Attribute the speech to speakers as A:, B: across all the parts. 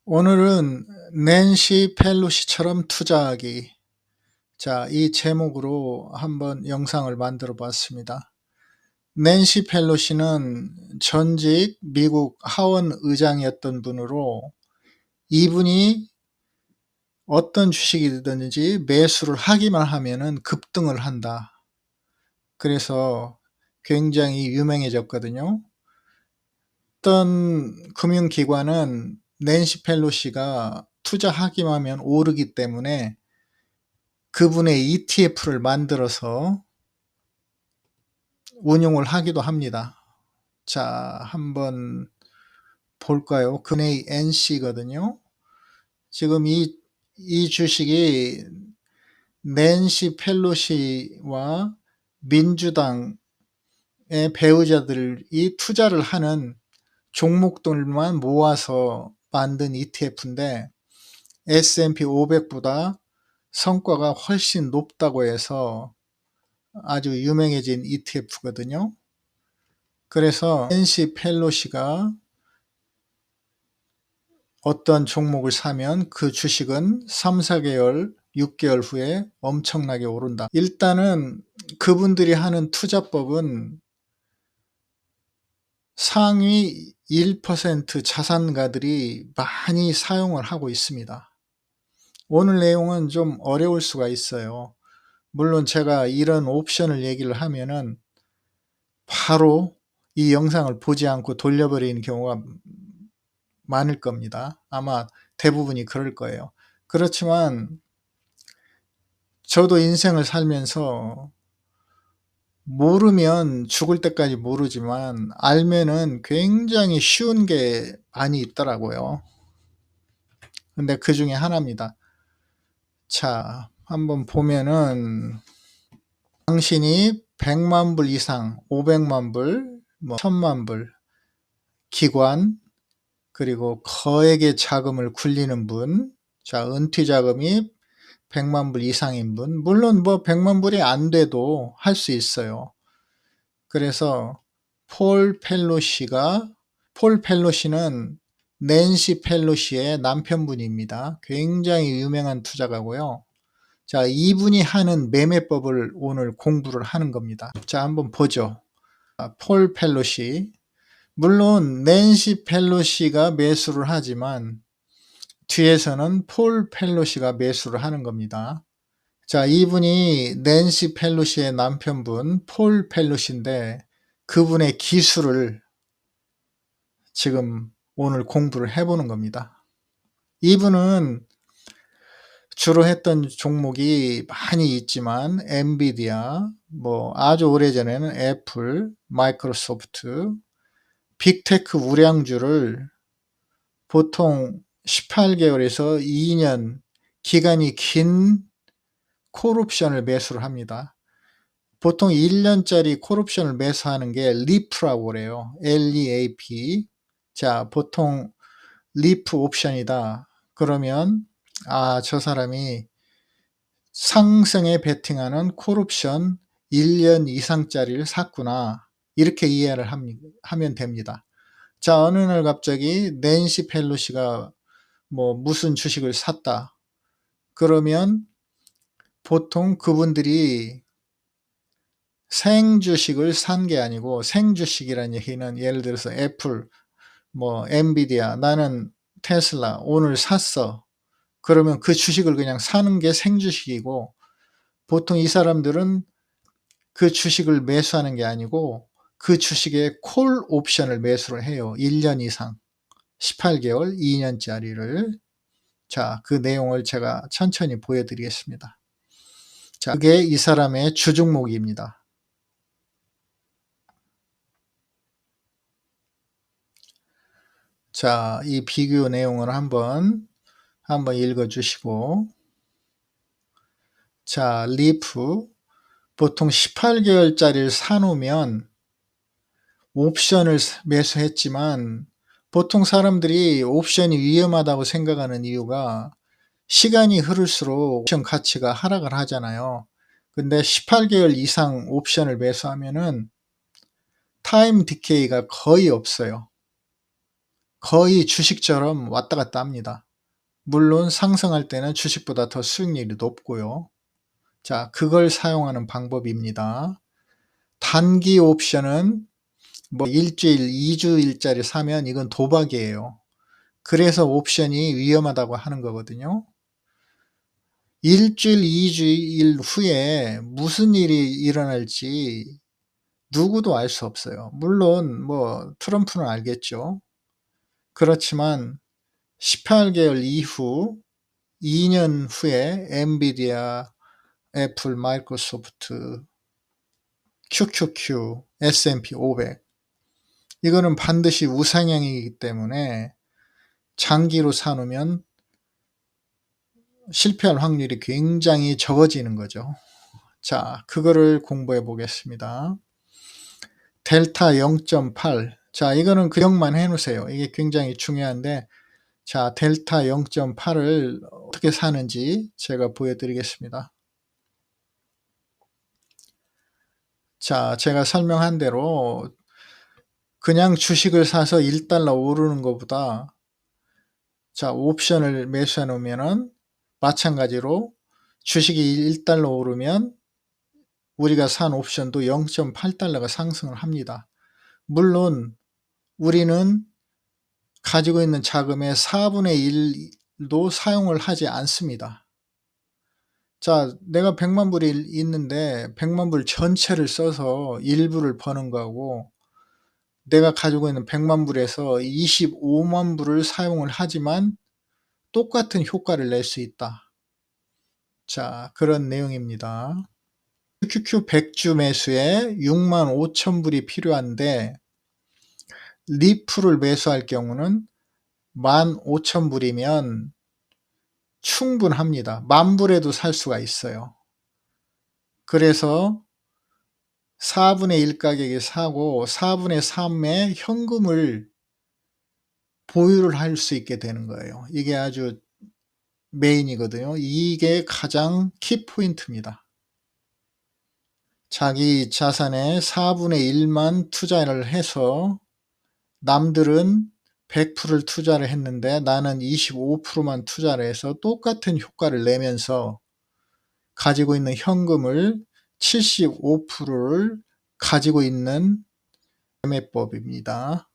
A: 오늘은 낸시 펠로시처럼 투자하기. 이 제목으로 한번 영상을 만들어 봤습니다. 낸시 펠로시는 전직 미국 하원 의장이었던 분으로, 이분이 어떤 주식이든지 매수를 하기만 하면은 급등을 한다. 그래서 굉장히 유명해졌거든요. 어떤 금융기관은 낸시 펠로시가 투자하기만 하면 오르기 때문에 그분의 ETF를 만들어서 운용을 하기도 합니다. 한번 볼까요? 그분의 NC거든요. 지금 이 주식이 낸시 펠로시와 민주당의 배우자들이 투자를 하는 종목들만 모아서 만든 ETF인데 S&P 500보다 성과가 훨씬 높다고 해서 아주 유명해진 ETF거든요. 그래서 낸시 펠로시가 어떤 종목을 사면 그 주식은 3, 4개월, 6개월 후에 엄청나게 오른다. 일단은 그분들이 하는 투자법은 상위 1% 자산가들이 많이 사용을 하고 있습니다. 오늘 내용은 좀 어려울 수가 있어요. 물론 제가 이런 옵션을 얘기를 하면은 바로 이 영상을 보지 않고 돌려버리는 경우가 많을 겁니다. 아마 대부분이 그럴 거예요. 그렇지만 저도 인생을 살면서 모르면 죽을 때까지 모르지만 알면은 굉장히 쉬운 게 많이 있더라고요. 근데 그 중에 하나입니다. 한번 보면은 당신이 100만 불 이상, 500만 불, 1000만 불, 기관, 그리고 거액의 자금을 굴리는 분, 은퇴 자금이 100만 불 이상인 분, 물론 100만 불이 안 돼도 할 수 있어요. 그래서 폴 펠로시는 낸시 펠로시의 남편분입니다. 굉장히 유명한 투자가고요. 이분이 하는 매매법을 오늘 공부를 하는 겁니다. 한번 보죠. 폴 펠로시. 물론 낸시 펠로시가 매수를 하지만 뒤에서는 폴 펠로시가 매수를 하는 겁니다. 이분이 낸시 펠로시의 남편분 폴 펠로시인데 그분의 기술을 지금 오늘 공부를 해보는 겁니다. 이분은 주로 했던 종목이 많이 있지만 엔비디아, 아주 오래전에는 애플, 마이크로소프트, 빅테크 우량주를 보통 18개월에서 2년 기간이 긴 콜옵션을 매수를 합니다. 보통 1년짜리 콜옵션을 매수하는 게 리프라고 그래요. LEAP. 보통 리프 옵션이다. 그러면 저 사람이 상승에 베팅하는 콜옵션 1년 이상짜리를 샀구나. 이렇게 이해를 하면 됩니다. 어느 날 갑자기 낸시 펠로시가 무슨 주식을 샀다. 그러면 보통 그분들이 생주식을 산 게 아니고, 생주식이라는 얘기는 예를 들어서 애플, 엔비디아, 나는 테슬라 오늘 샀어. 그러면 그 주식을 그냥 사는 게 생주식이고, 보통 이 사람들은 그 주식을 매수하는 게 아니고 그 주식의 콜 옵션을 매수를 해요. 1년 이상, 18개월, 2년짜리를. 그 내용을 제가 천천히 보여드리겠습니다. 그게 이 사람의 주종목입니다. 이 비교 내용을 한번 읽어주시고, 리프 보통 18개월짜리를 사놓으면 옵션을 매수했지만, 보통 사람들이 옵션이 위험하다고 생각하는 이유가 시간이 흐를수록 옵션 가치가 하락을 하잖아요. 근데 18개월 이상 옵션을 매수하면은 타임 디케이가 거의 없어요. 거의 주식처럼 왔다 갔다 합니다. 물론 상승할 때는 주식보다 더 수익률이 높고요. 자, 그걸 사용하는 방법입니다. 단기 옵션은 뭐 일주일, 2주일짜리 사면 이건 도박이에요. 그래서 옵션이 위험하다고 하는 거거든요. 일주일, 2주일 후에 무슨 일이 일어날지 누구도 알 수 없어요. 물론 뭐 트럼프는 알겠죠. 그렇지만 18개월 이후 2년 후에 엔비디아, 애플, 마이크로소프트, QQQ, S&P 500 이거는 반드시 우상향이기 때문에 장기로 사놓으면 실패할 확률이 굉장히 적어지는 거죠. 자, 그거를 공부해 보겠습니다. 델타 0.8. 자, 이거는 기억만 해 놓으세요. 이게 굉장히 중요한데, 자, 델타 0.8을 어떻게 사는지 제가 보여드리겠습니다. 자, 제가 설명한 대로 그냥 주식을 사서 1달러 오르는 것보다 자, 옵션을 매수해 놓으면은 마찬가지로 주식이 1달러 오르면 우리가 산 옵션도 0.8달러가 상승을 합니다. 물론 우리는 가지고 있는 자금의 4분의 1도 사용을 하지 않습니다. 자, 내가 100만 불이 있는데 100만 불 전체를 써서 일부를 버는 거하고 내가 가지고 있는 100만 불에서 25만 불을 사용을 하지만 똑같은 효과를 낼 수 있다. 자, 그런 내용입니다. QQQ 100주 매수에 6만 5천 불이 필요한데 리프를 매수할 경우는 15,000불이면 충분합니다. 10,000불에도 살 수가 있어요. 그래서 4분의 1 가격에 사고 4분의 3의 현금을 보유를 할 수 있게 되는 거예요. 이게 아주 메인이거든요. 이게 가장 키포인트입니다. 자기 자산의 4분의 1만 투자를 해서 남들은 100%를 투자를 했는데 나는 25%만 투자를 해서 똑같은 효과를 내면서 가지고 있는 현금을 75%를 가지고 있는 매매법입니다.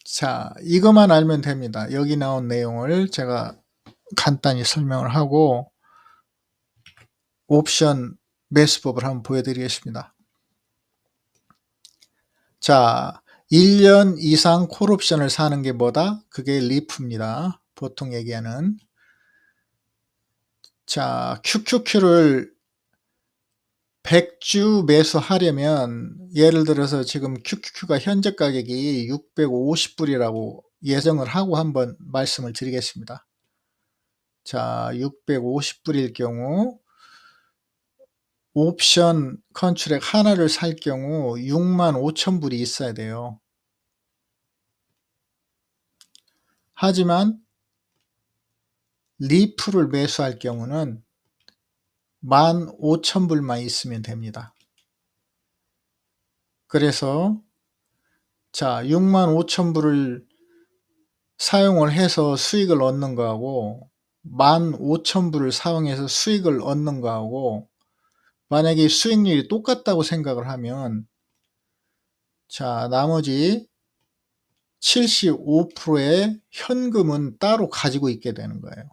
A: 자, 이것만 알면 됩니다. 여기 나온 내용을 제가 간단히 설명을 하고 옵션 매수법을 한번 보여드리겠습니다. 자, 1년 이상 콜옵션을 사는 게 뭐다? 그게 리프입니다. 보통 얘기하는. 자, QQQ를 100주 매수하려면 예를 들어서 지금 QQQ가 현재 가격이 650불이라고 예정을 하고 한번 말씀을 드리겠습니다. 자, 650불일 경우 옵션 컨트랙 하나를 살 경우 6만 5천 불이 있어야 돼요. 하지만 리프를 매수할 경우는 15,000불만 있으면 됩니다. 그래서 자, 65,000불을 사용을 해서 수익을 얻는 거하고 15,000불을 사용해서 수익을 얻는 거하고 만약에 수익률이 똑같다고 생각을 하면 자, 나머지 75%의 현금은 따로 가지고 있게 되는 거예요.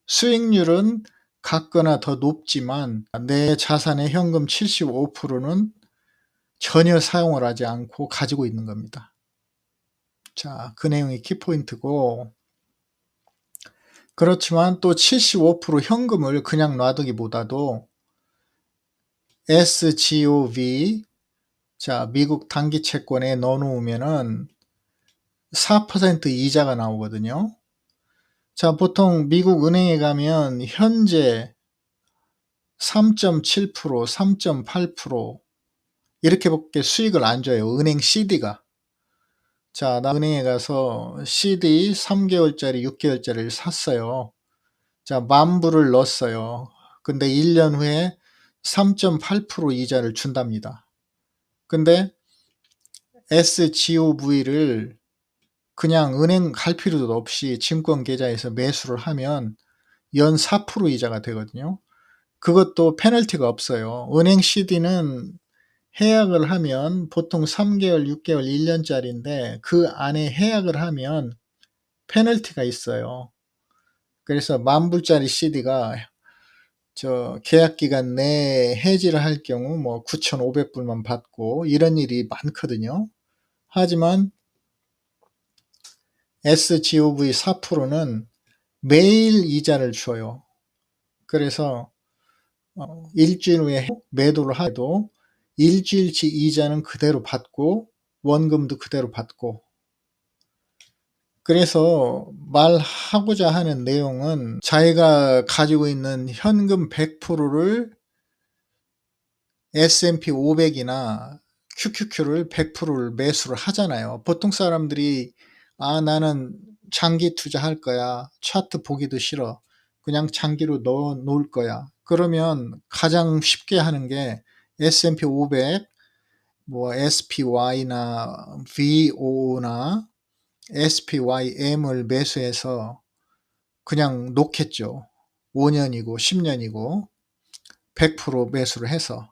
A: 수익률은 같거나 더 높지만 내 자산의 현금 75%는 전혀 사용을 하지 않고 가지고 있는 겁니다. 자, 그 내용이 키포인트고 그렇지만 또 75% 현금을 그냥 놔두기보다도 SGOV 자, 미국 단기 채권에 넣어 놓으면은 4% 이자가 나오거든요. 자, 보통 미국 은행에 가면 현재 3.7%, 3.8% 이렇게밖에 수익을 안 줘요. 은행 CD가. 자, 나 은행에 가서 CD 3개월짜리, 6개월짜리를 샀어요. 자, 10,000불을 넣었어요. 근데 1년 후에 3.8% 이자를 준답니다. 근데 SGOV를 그냥 은행 갈 필요도 없이 증권 계좌에서 매수를 하면 연 4% 이자가 되거든요. 그것도 페널티가 없어요. 은행 CD는 해약을 하면 보통 3개월, 6개월, 1년짜리인데 그 안에 해약을 하면 페널티가 있어요. 그래서 10,000불짜리 CD가 계약 기간 내에 해지를 할 경우 뭐 9,500불만 받고 이런 일이 많거든요. 하지만 SGOV 4%는 매일 이자를 줘요. 그래서 일주일 후에 매도를 해도 일주일치 이자는 그대로 받고 원금도 그대로 받고, 그래서 말하고자 하는 내용은 자기가 가지고 있는 현금 100%를 S&P 500이나 QQQ를 100%를 매수를 하잖아요. 보통 사람들이 나는 장기 투자할 거야. 차트 보기도 싫어. 그냥 장기로 넣어 놓을 거야. 그러면 가장 쉽게 하는 게 S&P 500, 뭐 SPY나 VO나 SPYM을 매수해서 그냥 놓겠죠. 5년이고 10년이고 100% 매수를 해서.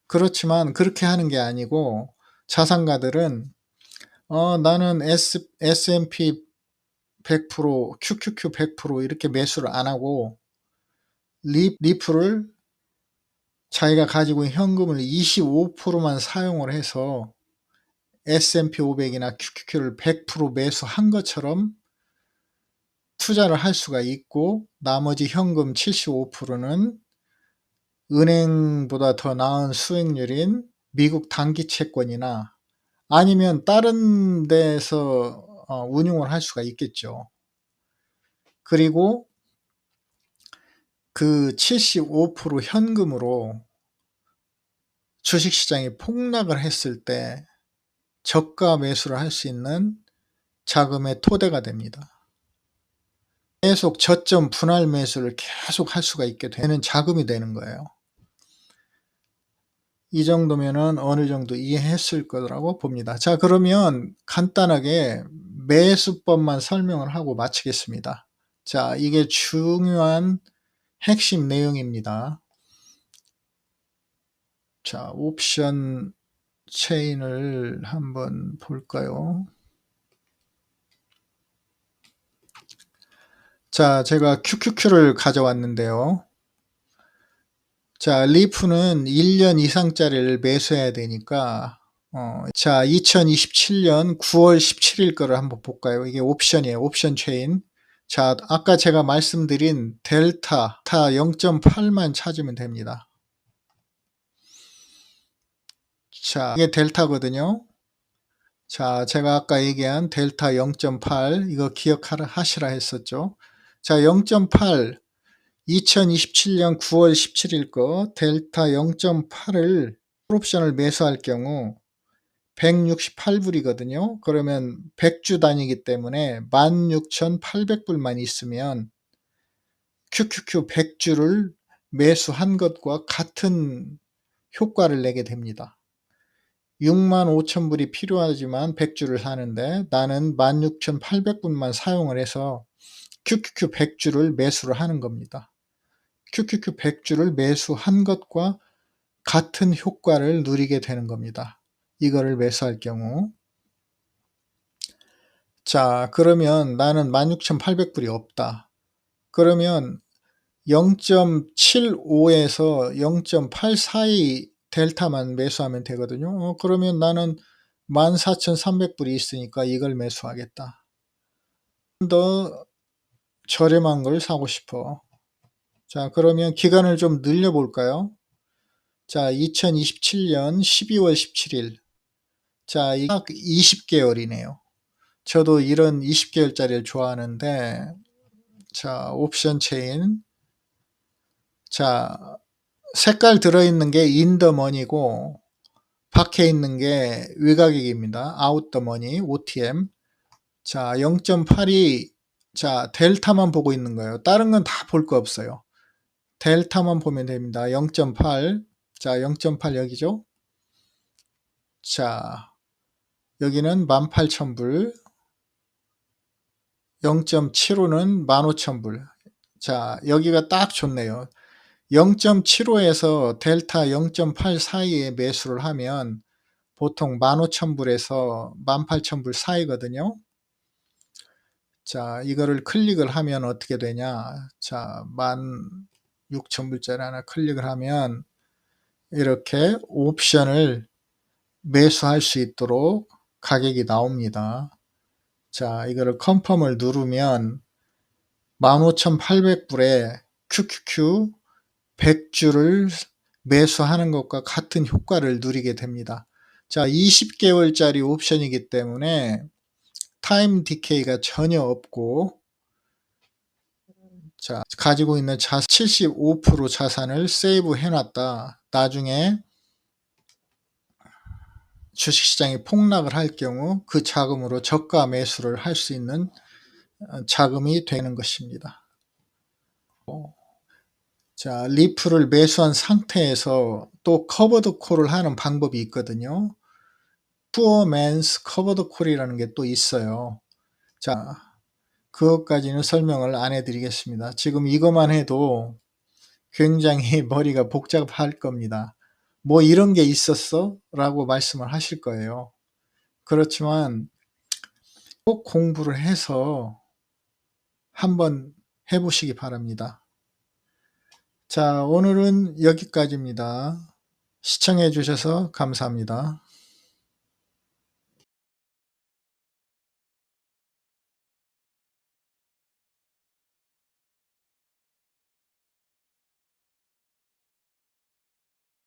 A: 그렇지만 그렇게 하는 게 아니고 자산가들은 나는 S&P 100%, QQQ 100% 이렇게 매수를 안 하고 리프를 자기가 가지고 있는 현금을 25%만 사용을 해서 S&P 500이나 QQQ를 100% 매수한 것처럼 투자를 할 수가 있고, 나머지 현금 75%는 은행보다 더 나은 수익률인 미국 단기 채권이나 아니면 다른 데서 운용을 할 수가 있겠죠. 그리고 그 75% 현금으로 주식시장이 폭락을 했을 때 저가 매수를 할 수 있는 자금의 토대가 됩니다. 계속 저점 분할 매수를 계속 할 수가 있게 되는 자금이 되는 거예요. 이 정도면은 어느 정도 이해했을 거라고 봅니다. 자, 그러면 간단하게 매수법만 설명을 하고 마치겠습니다. 자, 이게 중요한 핵심 내용입니다. 자, 옵션 체인을 한번 볼까요? 자, 제가 QQQ를 가져왔는데요. 자, 리프는 1년 이상짜리를 매수해야 되니까 자, 2027년 9월 17일 거를 한번 볼까요? 이게 옵션이에요. 옵션 체인. 자, 아까 제가 말씀드린 델타 0.8만 찾으면 됩니다. 자, 이게 델타거든요. 자, 제가 아까 얘기한 델타 0.8 이거 기억하시라 했었죠. 자, 0.8 2027년 9월 17일 거 델타 0.8을 옵션을 매수할 경우 168불이거든요. 그러면 100주 단위이기 때문에 16,800불만 있으면 QQQ 100주를 매수한 것과 같은 효과를 내게 됩니다. 65,000불이 필요하지만 100주를 사는데 나는 16,800불만 사용을 해서 QQQ 100주를 매수를 하는 겁니다. QQQ 100주를 매수한 것과 같은 효과를 누리게 되는 겁니다. 이거를 매수할 경우. 자, 그러면 나는 16,800불이 없다. 그러면 0.75에서 0.8 사이 델타만 매수하면 되거든요. 그러면 나는 14,300불이 있으니까 이걸 매수하겠다. 좀 더 저렴한 걸 사고 싶어. 자, 그러면 기간을 좀 늘려 볼까요? 자, 2027년 12월 17일. 자, 약 20개월이네요. 저도 이런 20개월짜리를 좋아하는데, 자, 옵션 체인. 자, 색깔 들어있는 게 인더머니고 밖에 있는 게 외곽액입니다. 아웃더머니 OTM. 자, 0.8이 자 델타만 보고 있는 거예요. 다른 건 다 볼 거 없어요. 델타만 보면 됩니다. 0.8. 자, 0.8 여기죠. 자, 여기는 18,000불, 0.75는 15,000불. 자, 여기가 딱 좋네요. 0.75에서 델타 0.8 사이에 매수를 하면 보통 15,000불에서 18,000불 사이거든요. 자, 이거를 클릭을 하면 어떻게 되냐. 자, 16,000불짜리 하나 클릭을 하면 이렇게 옵션을 매수할 수 있도록 가격이 나옵니다. 자, 이거를 컨펌을 누르면 15,800불에 QQQ 100주를 매수하는 것과 같은 효과를 누리게 됩니다. 자, 20개월짜리 옵션이기 때문에 타임 디케이가 전혀 없고, 자, 가지고 있는 75% 자산을 세이브 해놨다. 나중에 주식시장이 폭락을 할 경우 그 자금으로 저가 매수를 할 수 있는 자금이 되는 것입니다. 자, 리플을 매수한 상태에서 또 커버드 콜을 하는 방법이 있거든요. 푸어맨스 커버드 콜이라는 게 또 있어요. 자, 그것까지는 설명을 안 해드리겠습니다. 지금 이것만 해도 굉장히 머리가 복잡할 겁니다. 뭐 이런 게 있었어? 라고 말씀을 하실 거예요. 그렇지만 꼭 공부를 해서 한번 해보시기 바랍니다. 자, 오늘은 여기까지입니다. 시청해 주셔서 감사합니다.